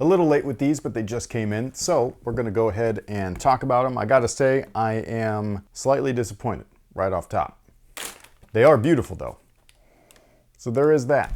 A little late with these, but they just came in, so we're gonna go ahead and talk about them. I gotta say, I am slightly disappointed right off top. They are beautiful though, so there is that.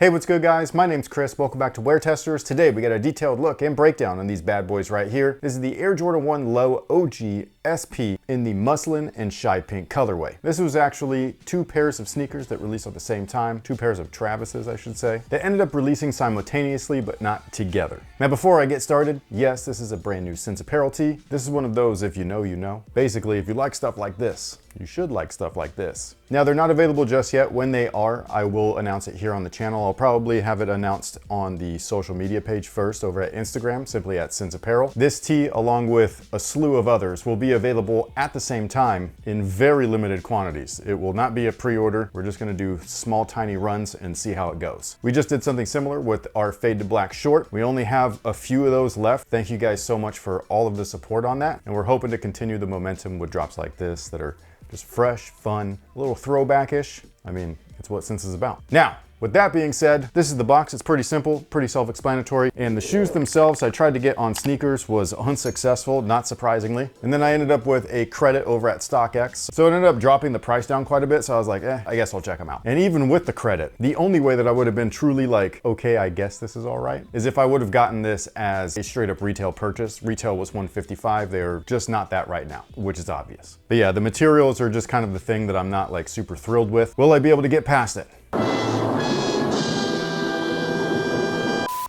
Hey, what's good guys? My name's Chris. Welcome back to WearTesters. Today we got a detailed look and breakdown on these bad boys right here. This is the Air Jordan 1 Low OG SP in the muslin and shy pink colorway. This was actually two pairs of sneakers that released at the same time, two pairs of Travis's I should say. They ended up releasing simultaneously but not together. Now before I get started, yes, this is a brand new Sense Apparel tee. This is one of those if you know, you know. Basically, if you like stuff like this, you should like stuff like this. Now they're not available just yet. When they are, I will announce it here on the channel. I'll probably have it announced on the social media page first over at Instagram, simply at Sense Apparel. This tee, along with a slew of others, will be available at the same time in very limited quantities. It will not be a pre-order. We're just gonna do small, tiny runs and see how it goes. We just did something similar with our Fade to Black short. We only have a few of those left. Thank you guys so much for all of the support on that. And we're hoping to continue the momentum with drops like this that are just fresh, fun, a little throwback-ish. I mean, it's what Sense is about. Now, with that being said, this is the box. It's pretty simple, pretty self-explanatory. And the shoes themselves I tried to get on sneakers was unsuccessful, not surprisingly. And then I ended up with a credit over at StockX. So it ended up dropping the price down quite a bit. So I was like, I guess I'll check them out. And even with the credit, the only way that I would have been truly like, okay, I guess this is all right, is if I would have gotten this as a straight up retail purchase. Retail was $155. They're just not that right now, which is obvious. But yeah, the materials are just kind of the thing that I'm not like super thrilled with. Will I be able to get past it?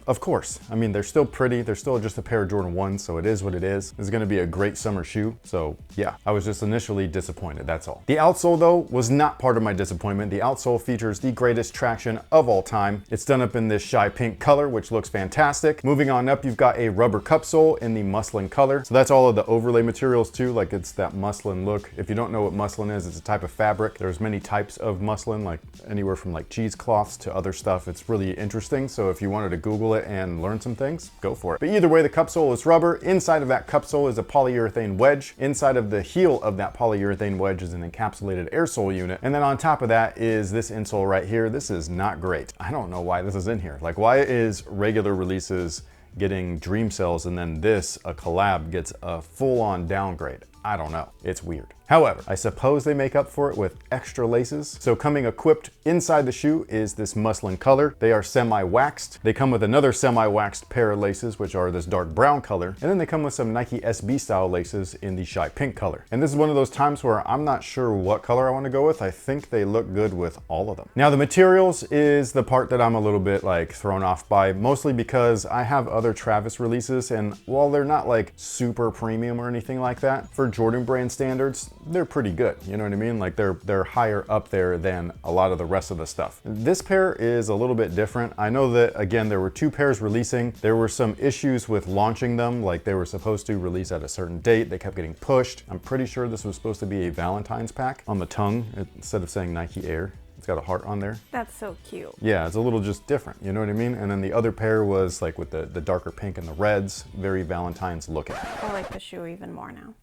Of course. I mean, they're still pretty. They're still just a pair of Jordan 1s, so it is what it is. It's gonna be a great summer shoe. So yeah, I was just initially disappointed, that's all. The outsole though was not part of my disappointment. The outsole features the greatest traction of all time. It's done up in this shy pink color, which looks fantastic. Moving on up, you've got a rubber cup sole in the muslin color. So that's all of the overlay materials too, like it's that muslin look. If you don't know what muslin is, it's a type of fabric. There's many types of muslin, like anywhere from like cheesecloths to other stuff. It's really interesting. So if you wanted to Google it and learn some things, go for it. But either way, the cup sole is rubber. Inside of that cup sole is a polyurethane wedge. Inside of the heel of that polyurethane wedge is an encapsulated air sole unit. And then on top of that is this insole right here. This is not great. I don't know why this is in here. Like, why is regular releases getting dream cells and then this, a collab, gets a full-on downgrade? I don't know. It's weird. However, I suppose they make up for it with extra laces. So coming equipped inside the shoe is this muslin color. They are semi-waxed. They come with another semi-waxed pair of laces, which are this dark brown color. And then they come with some Nike SB style laces in the shy pink color. And this is one of those times where I'm not sure what color I want to go with. I think they look good with all of them. Now the materials is the part that I'm a little bit like thrown off by, mostly because I have other Travis releases, and while they're not like super premium or anything like that, for Jordan brand standards, they're pretty good. You know what I mean? Like they're higher up there than a lot of the rest of the stuff. This pair is a little bit different. I know that, again, there were two pairs releasing. There were some issues with launching them. Like they were supposed to release at a certain date. They kept getting pushed. I'm pretty sure this was supposed to be a Valentine's pack. On the tongue, instead of saying Nike Air, it's got a heart on there. That's so cute. Yeah, it's a little just different, you know what I mean? And then the other pair was like with the darker pink and the reds, very Valentine's looking. I like the shoe even more now.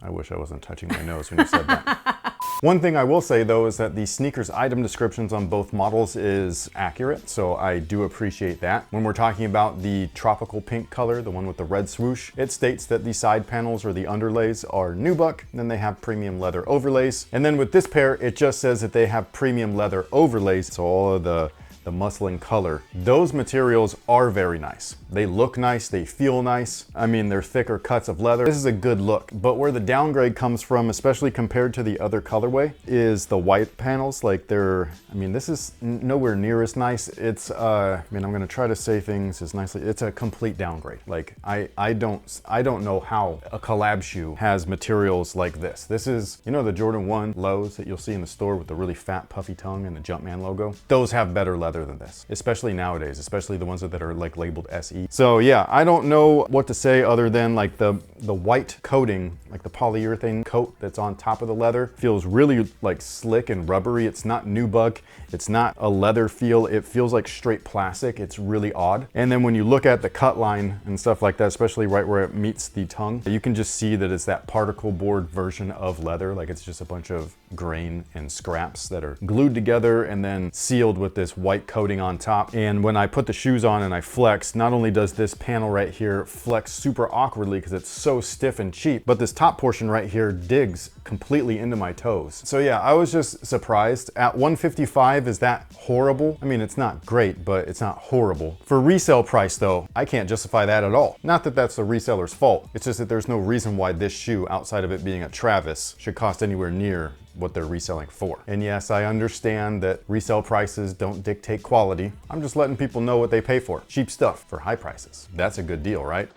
I wish I wasn't touching my nose when you said that. One thing I will say though is that the sneakers item descriptions on both models is accurate, so I do appreciate that. When we're talking about the tropical pink color, the one with the red swoosh, it states that the side panels or the underlays are nubuck, and then they have premium leather overlays. And then with this pair, it just says that they have premium leather overlays, so all of the muslin color. Those materials are very nice. They look nice, they feel nice. I mean, they're thicker cuts of leather. This is a good look, but where the downgrade comes from, especially compared to the other colorway, is the white panels. Like I mean, this is nowhere near as nice. It's, I mean, I'm gonna try to say things as nicely. It's a complete downgrade. Like, I don't know how a collab shoe has materials like this. This is, you know, the Jordan 1 lows that you'll see in the store with the really fat puffy tongue and the Jumpman logo? Those have better leather leather than this, especially nowadays, especially the ones that are like labeled SE. So yeah, I don't know what to say other than like the white coating, like the polyurethane coat that's on top of the leather feels really like slick and rubbery. It's not nubuck. It's not a leather feel. It feels like straight plastic. It's really odd. And then when you look at the cut line and stuff like that, especially right where it meets the tongue, you can just see that it's that particle board version of leather. Like it's just a bunch of grain and scraps that are glued together and then sealed with this white coating on top. And when I put the shoes on and I flex, not only does this panel right here flex super awkwardly because it's so stiff and cheap, but this top portion right here digs completely into my toes. So yeah, I was just surprised. At $155, is that horrible? I mean, it's not great, but it's not horrible. For resale price though, I can't justify that at all. Not that that's the reseller's fault. It's just that there's no reason why this shoe, outside of it being a Travis, should cost anywhere near what they're reselling for. And yes, I understand that resale prices don't dictate quality. I'm just letting people know what they pay for. Cheap stuff for high prices. That's a good deal, right?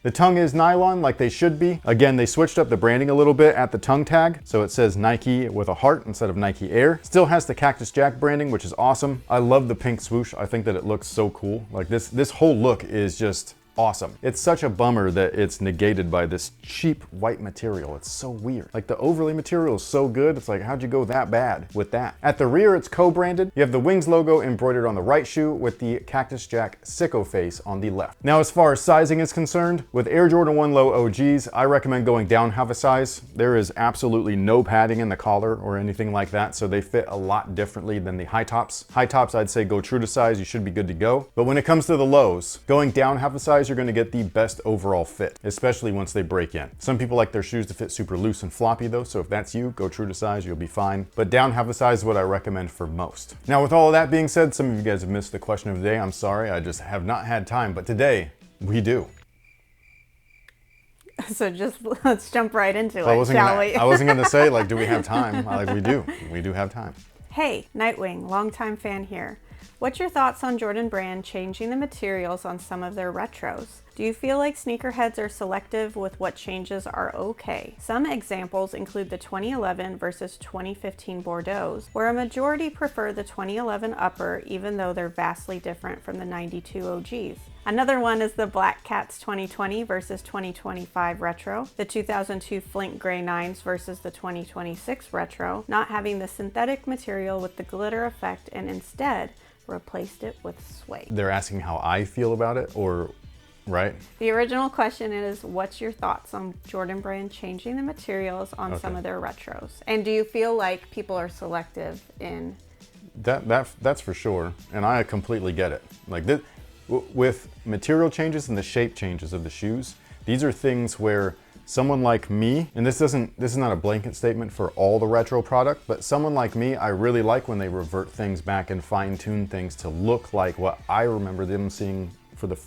The tongue is nylon like they should be. Again, they switched up the branding a little bit at the tongue tag. So it says Nike with a heart instead of Nike Air. Still has the Cactus Jack branding, which is awesome. I love the pink swoosh. I think that it looks so cool. Like this whole look is just awesome. It's such a bummer that it's negated by this cheap white material. It's so weird. Like the overlay material is so good. It's like, how'd you go that bad with that? At the rear, it's co-branded. You have the Wings logo embroidered on the right shoe with the Cactus Jack sicko face on the left. Now, as far as sizing is concerned, with Air Jordan 1 Low OGs, I recommend going down half a size. There is absolutely no padding in the collar or anything like that, so they fit a lot differently than the high tops. High tops, I'd say go true to size. You should be good to go. But when it comes to the lows, going down half a size, you're going to get the best overall fit, especially once they break in. Some people like their shoes to fit super loose and floppy though, so if that's you, go true to size, you'll be fine. But down half a size is what I recommend for most. Now, with all of that being said, some of you guys have missed the question of the day. I'm sorry, I just have not had time, but today we do. So just let's jump right into it, shall we? I wasn't gonna say like, do we have time? Like we do have time. Hey, Nightwing, longtime fan here. What's your thoughts on Jordan Brand changing the materials on some of their retros? Do you feel like sneakerheads are selective with what changes are okay? Some examples include the 2011 versus 2015 Bordeaux's, where a majority prefer the 2011 upper even though they're vastly different from the 92 OGs. Another one is the Black Cats 2020 versus 2025 retro, the 2002 Flint Grey 9s versus the 2026 retro, not having the synthetic material with the glitter effect and instead replaced it with suede. They're asking how I feel about it, or right? The original question is, what's your thoughts on Jordan Brand changing the materials on some of their retros? And do you feel like people are selective in that's for sure, and I completely get it. Like this, with material changes and the shape changes of the shoes, these are things where someone like me, and this is not a blanket statement for all the retro product, but someone like me, I really like when they revert things back and fine tune things to look like what I remember them seeing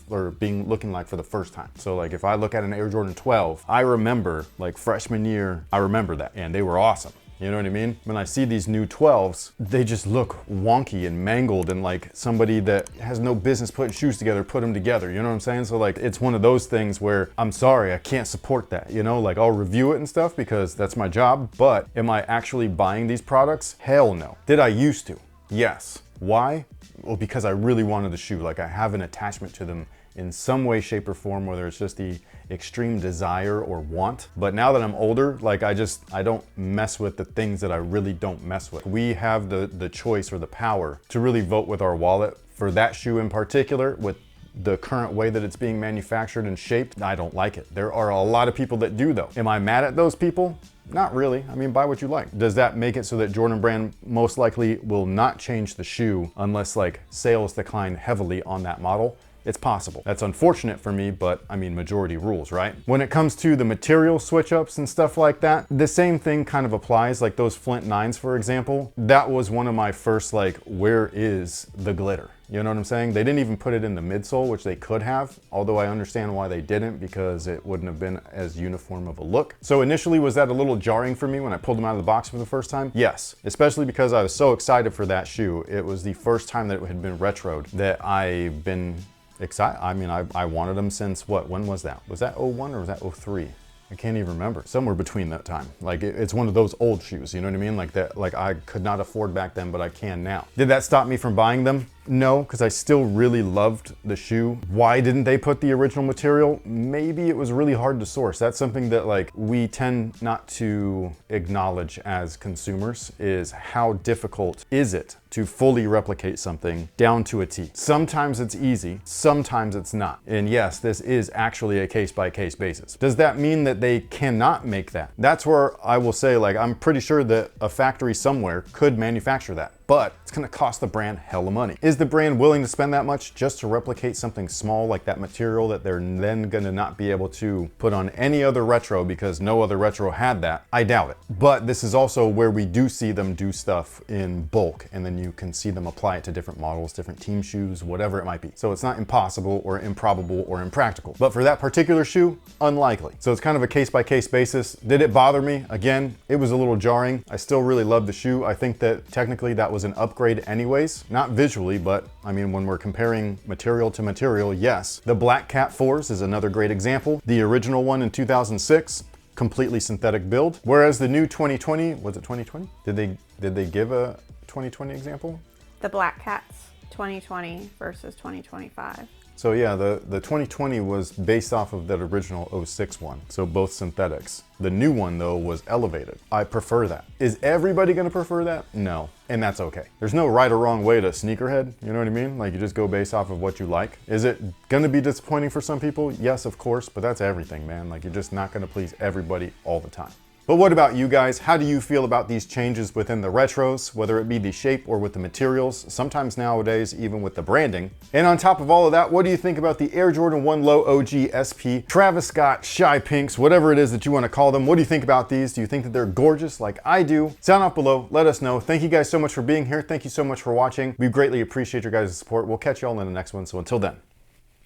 looking like for the first time. So like if I look at an Air Jordan 12, I remember like freshman year, I remember that, and they were awesome. You know what I mean? When I see these new 12s, they just look wonky and mangled and like somebody that has no business putting shoes together put them together. You know what I'm saying? So like it's one of those things where I'm sorry, I can't support that. You know, like I'll review it and stuff because that's my job, but am I actually buying these products? Hell no. Did I used to? Yes. Why? Well, because I really wanted the shoe. Like I have an attachment to them in some way, shape, or form, whether it's just the extreme desire or want. But now that I'm older, like I don't mess with the things that I really don't mess with. We have the choice or the power to really vote with our wallet for that shoe in particular. With the current way that it's being manufactured and shaped, I don't like it. There are a lot of people that do though. Am I mad at those people? Not really. I mean, buy what you like. Does that make it so that Jordan Brand most likely will not change the shoe unless like sales decline heavily on that model? It's possible. That's unfortunate for me, but I mean, majority rules, right? When it comes to the material switch ups and stuff like that, the same thing kind of applies. Like those Flint 9s, for example, that was one of my first like, where is the glitter? You know what I'm saying? They didn't even put it in the midsole, which they could have, although I understand why they didn't, because it wouldn't have been as uniform of a look. So initially, was that a little jarring for me when I pulled them out of the box for the first time? Yes, especially because I was so excited for that shoe. It was the first time that it had been retroed that I've been excited. I mean, I wanted them since what? When was that? Was that 01 or was that 03? I can't even remember. Somewhere between that time. Like it's one of those old shoes, you know what I mean? Like that, like I could not afford back then, but I can now. Did that stop me from buying them? No, because I still really loved the shoe. Why didn't they put the original material? Maybe it was really hard to source. That's something that like we tend not to acknowledge as consumers, is how difficult is it to fully replicate something down to a T. Sometimes it's easy, sometimes it's not. And yes, this is actually a case-by-case basis. Does that mean that they cannot make that? That's where I will say, like, I'm pretty sure that a factory somewhere could manufacture that, but it's gonna cost the brand hella money. Is the brand willing to spend that much just to replicate something small like that material that they're then gonna not be able to put on any other retro because no other retro had that? I doubt it. But this is also where we do see them do stuff in bulk, and then you can see them apply it to different models, different team shoes, whatever it might be. So it's not impossible or improbable or impractical. But for that particular shoe, unlikely. So it's kind of a case-by-case basis. Did it bother me? Again, it was a little jarring. I still really love the shoe. I think that technically that was an upgrade anyways. Not visually, but I mean, when we're comparing material to material, yes. The Black Cat 4s is another great example. The original one in 2006, completely synthetic build. Whereas the new 2020, was it 2020? Did they give a 2020 example? The Black Cats 2020 versus 2025. So yeah, the 2020 was based off of that original '06 one. So both synthetics. The new one though was elevated. I prefer that. Is everybody gonna prefer that? No, and that's okay. There's no right or wrong way to sneakerhead, you know what I mean? Like you just go based off of what you like. Is it gonna be disappointing for some people? Yes, of course, but that's everything, man. Like you're just not gonna please everybody all the time. But what about you guys? How do you feel about these changes within the retros, whether it be the shape or with the materials, sometimes nowadays even with the branding? And on top of all of that, what do you think about the Air Jordan 1 Low OG SP, Travis Scott, Shy Pinks, whatever it is that you want to call them? What do you think about these? Do you think that they're gorgeous like I do? Sound off below, let us know. Thank you guys so much for being here. Thank you so much for watching. We greatly appreciate your guys' support. We'll catch you all in the next one. So until then,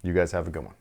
you guys have a good one.